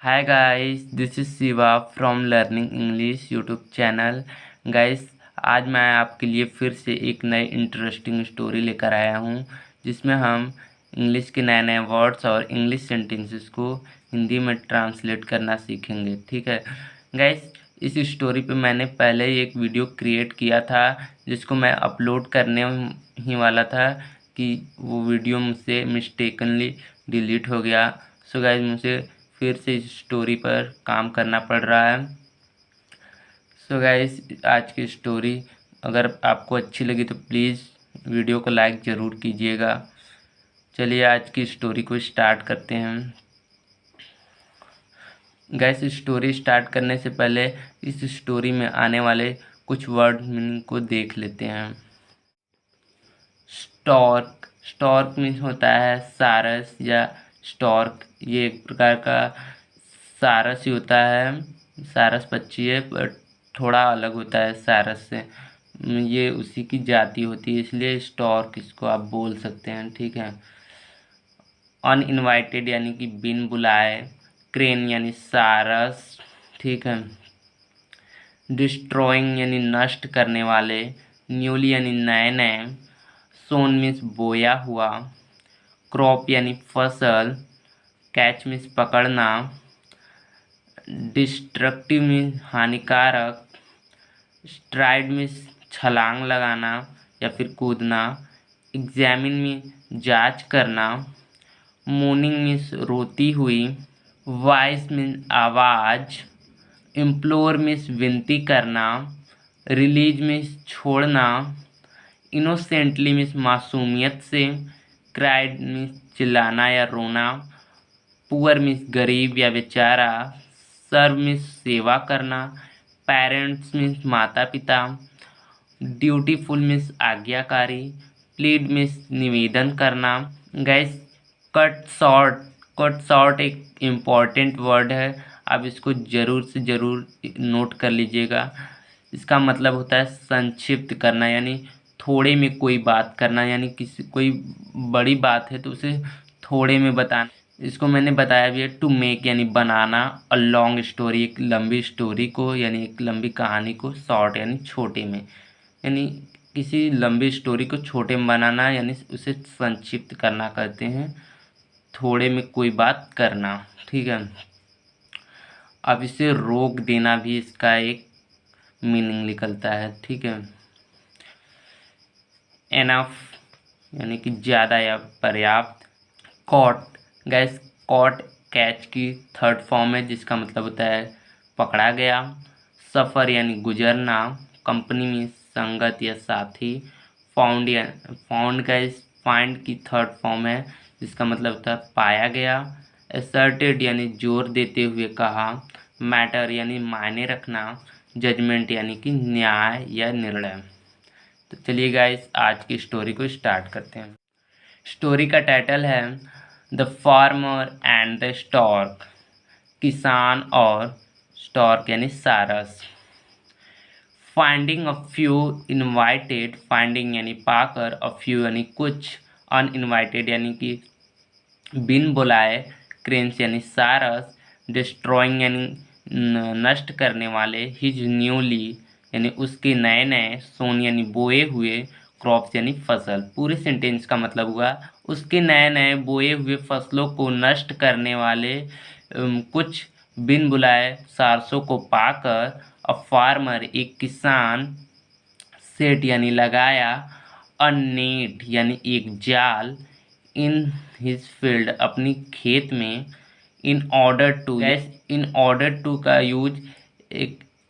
Hi guys, this is Shiva from learning English YouTube channel. Guys, आज मैं आपके लिए फिर से एक नई इंटरेस्टिंग स्टोरी लेकर आया हूँ, जिसमें हम इंग्लिश के नए नए वर्ड्स और इंग्लिश सेंटेंसेस को हिंदी में ट्रांसलेट करना सीखेंगे। ठीक है गाइस, इस स्टोरी पे मैंने पहले ही एक वीडियो क्रिएट किया था, जिसको मैं अपलोड करने ही वाला था कि वो वीडियो मुझसे मिस्टेकनली डिलीट हो गया। सो गाइस, मुझे फिर से इस स्टोरी पर काम करना पड़ रहा है। सो गाइस, आज की स्टोरी अगर आपको अच्छी लगी तो प्लीज़ वीडियो को लाइक ज़रूर कीजिएगा। चलिए आज की स्टोरी को स्टार्ट करते हैं। गाइस, स्टोरी स्टार्ट करने से पहले इस स्टोरी में आने वाले कुछ वर्ड मीनिंग को देख लेते हैं। स्टॉर्क, स्टॉर्क मीन्स होता है सारस या स्टॉर्क। ये एक प्रकार का सारस ही होता है, सारस पक्षी है, बट थोड़ा अलग होता है सारस से। ये उसी की जाति होती है, इसलिए स्टॉर्क इसको आप बोल सकते हैं। ठीक है। अनइनवाइटेड यानी कि बिन बुलाए। क्रेन यानी सारस। ठीक है। डिस्ट्रॉइंग यानी नष्ट करने वाले। न्यूली यानी नए नए। सोन मीन्स बोया हुआ। क्रॉप यानी फसल। कैच मीन्स पकड़ना। डिस्ट्रक्टिव मीन्स हानिकारक। स्ट्राइड मीन्स छलांग लगाना या फिर कूदना। एग्जामिन मीन्स जांच करना। मोर्निंग मीन्स रोती हुई। वॉइस मीन्स आवाज। इम्प्लोर मीन्स विनती करना। रिलीज मीन्स छोड़ना। इनोसेंटली मीन्स मासूमियत से। क्राइड मीन्स चिल्लाना या रोना। पुअर मीन्स गरीब या बेचारा। सर्व मीन्स सेवा करना। पेरेंट्स मीन्स माता पिता। ड्यूटीफुल मीन्स आज्ञाकारी। प्लीड मीन्स निवेदन करना। गैस, कट शॉर्ट एक इम्पॉर्टेंट वर्ड है, आप इसको ज़रूर से ज़रूर नोट कर लीजिएगा। इसका मतलब होता है संक्षिप्त करना, यानी थोड़े में कोई बात करना, यानी कोई बड़ी बात है तो उसे थोड़े में बताना। इसको मैंने बताया भी है, टू मेक यानी बनाना। अ लॉन्ग स्टोरी, एक लंबी स्टोरी को यानी एक लंबी कहानी को शॉर्ट यानी छोटे में, यानी किसी लंबी स्टोरी को छोटे में बनाना यानी उसे संक्षिप्त करना कहते हैं, थोड़े में कोई बात करना। ठीक है। अब इसे रोक देना भी इसका एक मीनिंग निकलता है। ठीक है। एनफ यानी कि ज़्यादा या पर्याप्त। कॉट, गैस, कॉट कैच की थर्ड फॉर्म है, जिसका मतलब होता है पकड़ा गया। सफ़र यानी गुजरना। कंपनी में संगत या साथी। फाउंड या फाउंड, गैस, फाइंड की थर्ड फॉर्म है, जिसका मतलब होता है पाया गया। असर्टेड यानी जोर देते हुए कहा। मैटर यानी मायने रखना। जजमेंट यानी कि न्याय या निर्णय। तो चलिए गाइस, आज की स्टोरी को स्टार्ट करते हैं। स्टोरी का टाइटल है the farmer and the stork, किसान और स्टॉर्क यानी सारस। Finding a few invited, finding यानी पाकर, अ फ्यू यानी कुछ, अनइनवाइटेड यानी कि बिन बुलाए, क्रेन्स यानी सारस, डिस्ट्रॉइंग यानी नष्ट करने वाले, हिज न्यूली यानी उसके नए नए, सोन यानी बोए हुए, क्रॉप्स यानी फसल। पूरे सेंटेंस का मतलब हुआ उसके नए नए बोए हुए फसलों को नष्ट करने वाले कुछ बिन बुलाए सारसों को पाकर, अ फार्मर एक किसान, सेट यानी लगाया, अ नेट यानी एक जाल, इन हिज फील्ड अपनी खेत में, in order to, gas, in order to का यूज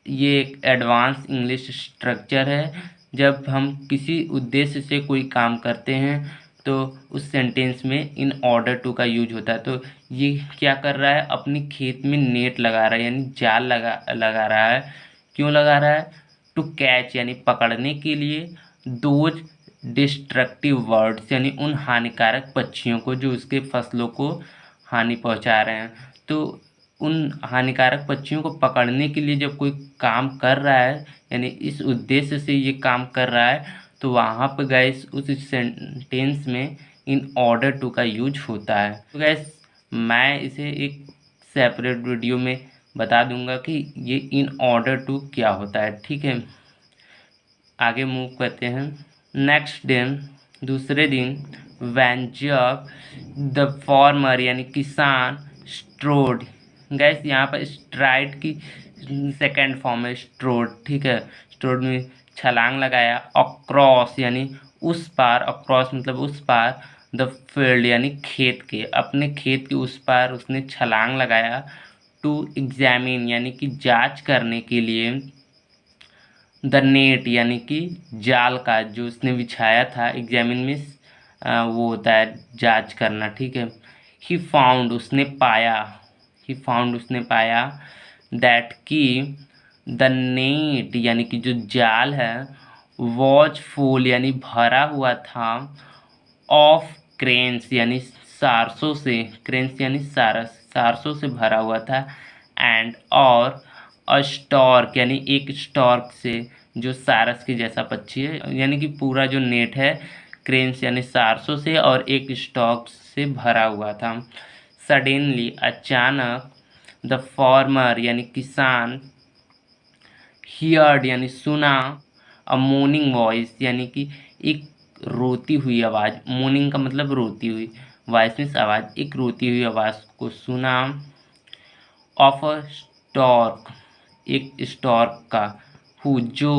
ये एक एडवांस इंग्लिश स्ट्रक्चर है। जब हम किसी उद्देश्य से कोई काम करते हैं तो उस सेंटेंस में इन ऑर्डर टू का यूज होता है। तो ये क्या कर रहा है, अपनी खेत में नेट लगा रहा है यानी जाल लगा रहा है। क्यों लगा रहा है? टू कैच यानी पकड़ने के लिए, दोज डिस्ट्रक्टिव वर्ड्स यानी उन हानिकारक पक्षियों को जो उसके फसलों को हानि पहुंचा रहे हैं। तो उन हानिकारक पक्षियों को पकड़ने के लिए जब कोई काम कर रहा है, यानी इस उद्देश्य से ये काम कर रहा है, तो वहाँ पर गैस उस सेंटेंस में इन ऑर्डर टू का यूज होता है। तो गैस, मैं इसे एक सेपरेट वीडियो में बता दूंगा कि ये इन ऑर्डर टू क्या होता है। ठीक है, आगे मूव करते हैं। नेक्स्ट डे, दूसरे दिन, व्हेन जब द फार्मर यानी किसान स्ट्रोड, गैस यहाँ पर स्ट्राइड की सेकेंड फॉर्म है स्ट्रोड। ठीक है, स्ट्रोड में छलांग लगाया। अक्रॉस यानी उस पार, अक्रॉस मतलब उस पार, द फील्ड यानी खेत के, अपने खेत के उस पार उसने छलांग लगाया। टू एग्जामिन यानी कि जांच करने के लिए। द नेट यानी कि जाल का जो उसने बिछाया था। एग्जामिन मीन्स वो होता है जांच करना। ठीक है, ही फाउंड उसने पाया, ही फाउंड उसने पाया, दैट की द नेट यानी कि जो जाल है, वॉज फुल यानी भरा हुआ था, ऑफ क्रेन्स यानी सारसों से, क्रेन्स यानी सारस, सारसों से भरा हुआ था। एंड और अ स्टॉर्क यानी एक स्टॉर्क से, जो सारस के जैसा पक्षी है, यानी कि पूरा जो नेट है क्रेन्स यानी सारसों से और एक स्टॉर्क से भरा हुआ था। सडनली अचानक, द फार्मर यानी किसान, हियर्ड यानी सुना, अ मोर्निंग वॉइस यानी कि एक रोती हुई आवाज़। मोर्निंग का मतलब रोती हुई, वॉइस मीन्स आवाज़, एक रोती हुई आवाज़ को सुना। ऑफ अ स्टॉर्क, एक स्टॉर्क का, हु जो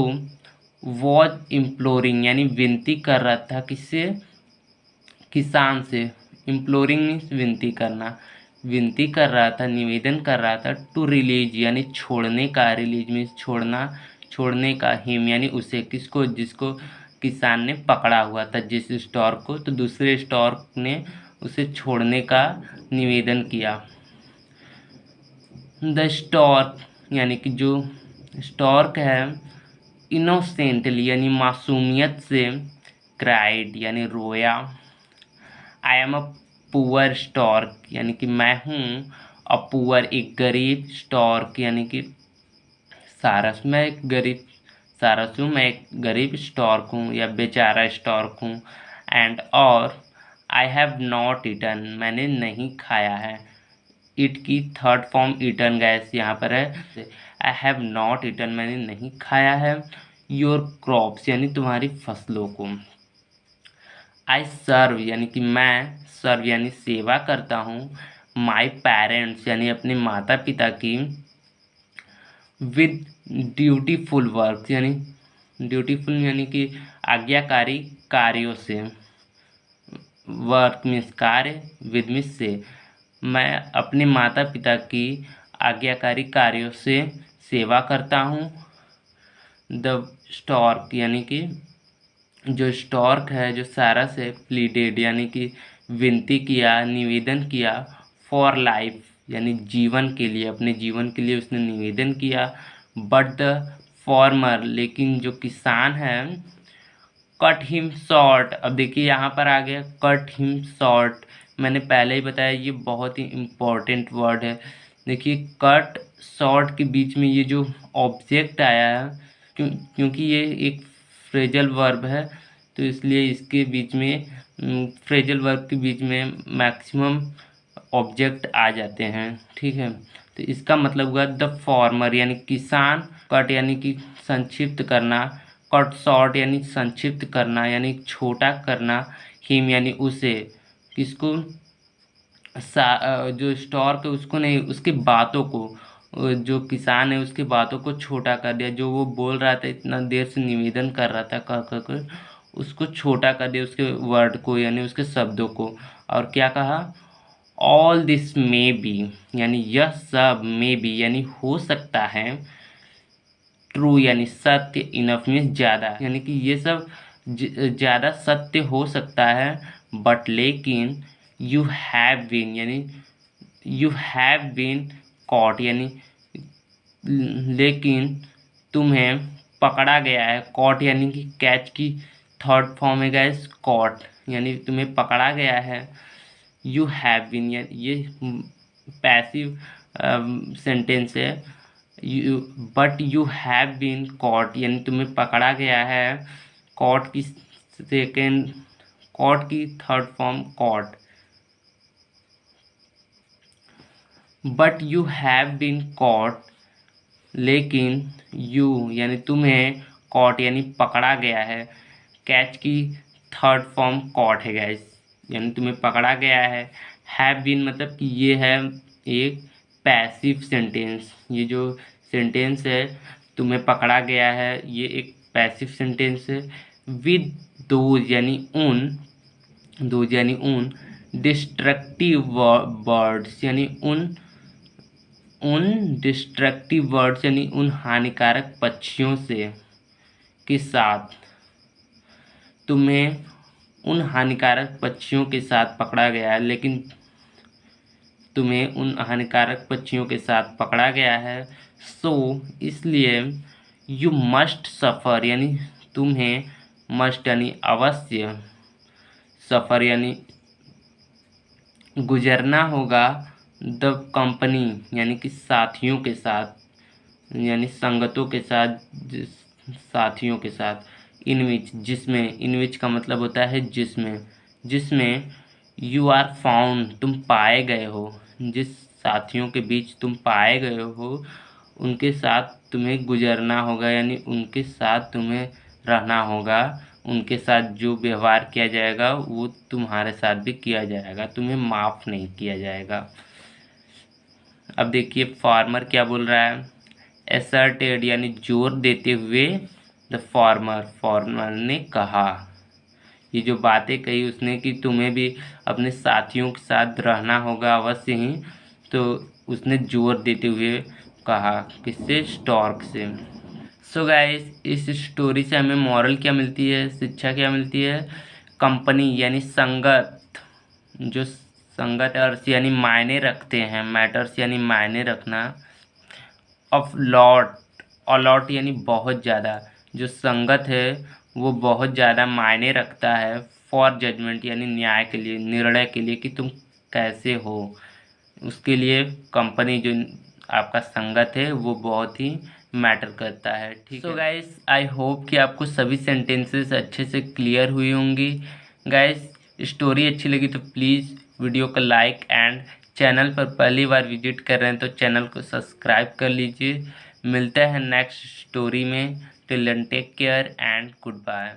वॉज इम्प्लोरिंग यानी विनती कर रहा था, किससे, किसान से। इम्प्लोरिंग मीन्स विनती करना, विनती कर रहा था, निवेदन कर रहा था। टू रिलीज यानी छोड़ने का, रिलीज मीन्स छोड़ना, छोड़ने का। हिम यानी उसे, किसको, जिसको किसान ने पकड़ा हुआ था, जिस स्टॉर्क को, तो दूसरे स्टॉर्क ने उसे छोड़ने का निवेदन किया। द स्टॉर्क यानी कि जो स्टॉर्क है, इनोसेंटली यानी मासूमियत से, क्राइड यानी रोया। I am a poor stork यानी कि मैं हूँ, अ पुअर एक गरीब, स्टॉर्क यानी कि सारस, मैं एक गरीब सारस हूँ, मैं एक गरीब स्टॉर्क हूँ या बेचारा स्टॉर्क हूँ। एंड और आई हैव नॉट ईटन मैंने नहीं खाया है। इट की थर्ड फॉर्म ईटन गैस यहाँ पर है। आई हैव नॉट ईटन मैंने नहीं खाया है। योर क्रॉप्स यानी तुम्हारी फसलों को। आई सर्व यानी कि मैं, सर्व यानी सेवा करता हूँ, माई पेरेंट्स यानी अपने माता पिता की, विद ड्यूटीफुल वर्क यानी ड्यूटीफुल यानी कि आज्ञाकारी कार्यों से। वर्क मीन्स कार्य, विद मीन्स से। मैं अपने माता पिता की आज्ञाकारी कार्यों से सेवा करता हूँ। द स्टॉर्क यानी कि जो स्टॉर्क है, जो सारस है, प्लीडेड यानी कि विनती किया, निवेदन किया। फॉर लाइफ यानी जीवन के लिए, अपने जीवन के लिए उसने निवेदन किया। बट द फार्मर लेकिन जो किसान है, कट हिम शॉर्ट। अब देखिए यहाँ पर आ गया कट हिम शॉर्ट। मैंने पहले ही बताया ये बहुत ही इम्पोर्टेंट वर्ड है। देखिए कट शॉर्ट के बीच में ये जो ऑब्जेक्ट आया है, क्योंकि ये एक फ्रेजल वर्ब है, तो इसलिए इसके बीच में फ्रेजल वर्ब के बीच में मैक्सिमम ऑब्जेक्ट आ जाते हैं। ठीक है, तो इसका मतलब हुआ द फार्मर यानी किसान, कट यानी कि संक्षिप्त करना, कट शॉर्ट यानी संक्षिप्त करना यानी छोटा करना, हिम यानी उसे, किसको, जो स्टॉर्क है उसको नहीं, उसकी बातों को, जो किसान है उसकी बातों को छोटा कर दिया। जो वो बोल रहा था, इतना देर से निवेदन कर रहा था कह कर, उसको छोटा कर दिया, उसके वर्ड को यानी उसके शब्दों को। और क्या कहा, ऑल दिस मे बी यानी यह सब, मे बी यानी हो सकता है, ट्रू यानी सत्य, इनफ मीन्स ज़्यादा, यानी कि ये सब ज़्यादा सत्य हो सकता है। बट लेकिन, यू हैव बीन यानी यू हैव बीन कॉट यानी लेकिन तुम्हें पकड़ा गया है। कॉट यानी कि कैच की थर्ड फॉर्म है गाइस कॉट, यानी तुम्हें पकड़ा गया है। यू हैव बीन ये पैसिव सेंटेंस है। You but you have been caught यानी तुम्हें पकड़ा गया है। कॉट की सेकेंड, कॉट की third form caught. But you have been caught, लेकिन यू यानी तुम्हें, कॉट यानी पकड़ा गया है, कैच की थर्ड फॉर्म कॉट है गाइस, यानी तुम्हें पकड़ा गया है। हैव बीन मतलब कि ये है एक पैसिव सेंटेंस, ये जो सेंटेंस है तुम्हें पकड़ा गया है, ये एक पैसिव सेंटेंस है। विद दोज यानी उन, दोज यानी उन, डिस्ट्रक्टिव वर्ड्स यानी उन डिस्ट्रक्टिव वर्ड्स यानी उन हानिकारक पक्षियों से के साथ, तुम्हें उन हानिकारक पक्षियों के साथ पकड़ा गया है, लेकिन तुम्हें उन हानिकारक पक्षियों के साथ पकड़ा गया है। सो इसलिए यू मस्ट सफ़र यानी तुम्हें, मस्ट यानी अवश्य, सफ़र यानी गुजरना होगा, द कंपनी यानी कि साथियों के साथ, यानी संगतों के साथ, साथियों के साथ, इन विच जिसमें, इन विच का मतलब होता है जिसमें, जिसमें यू आर फाउंड तुम पाए गए हो, जिस साथियों के बीच तुम पाए गए हो उनके साथ तुम्हें गुजरना होगा, यानी उनके साथ तुम्हें रहना होगा, उनके साथ जो व्यवहार किया जाएगा वो तुम्हारे साथ भी किया जाएगा, तुम्हें माफ़ नहीं किया जाएगा। अब देखिए फार्मर क्या बोल रहा है, एसर्टेड यानी जोर देते हुए, द फार्मर, फार्मर ने कहा, ये जो बातें कही उसने कि तुम्हें भी अपने साथियों के साथ रहना होगा अवश्य ही, तो उसने जोर देते हुए कहा, किससे, स्टॉर्क से। सो गाइस इस स्टोरी से हमें मॉरल क्या मिलती है, शिक्षा क्या मिलती है, कंपनी यानी संगत, जो संगत अर्थ यानी मायने रखते हैं, मैटर्स यानी मायने रखना, ऑफ लॉट, अलॉट यानी बहुत ज़्यादा, जो संगत है वो बहुत ज़्यादा मायने रखता है, फॉर जजमेंट यानी न्याय के लिए, निर्णय के लिए कि तुम कैसे हो, उसके लिए कंपनी जो आपका संगत है वो बहुत ही मैटर करता है। ठीक है। सो गाइस आई होप कि आपको सभी सेंटेंसेस अच्छे से क्लियर हुई होंगी। गाइस स्टोरी अच्छी लगी तो प्लीज़ वीडियो को लाइक एंड चैनल पर पहली बार विजिट कर रहे हैं तो चैनल को सब्सक्राइब कर लीजिए। मिलते हैं नेक्स्ट स्टोरी में। Till then take care and good bye.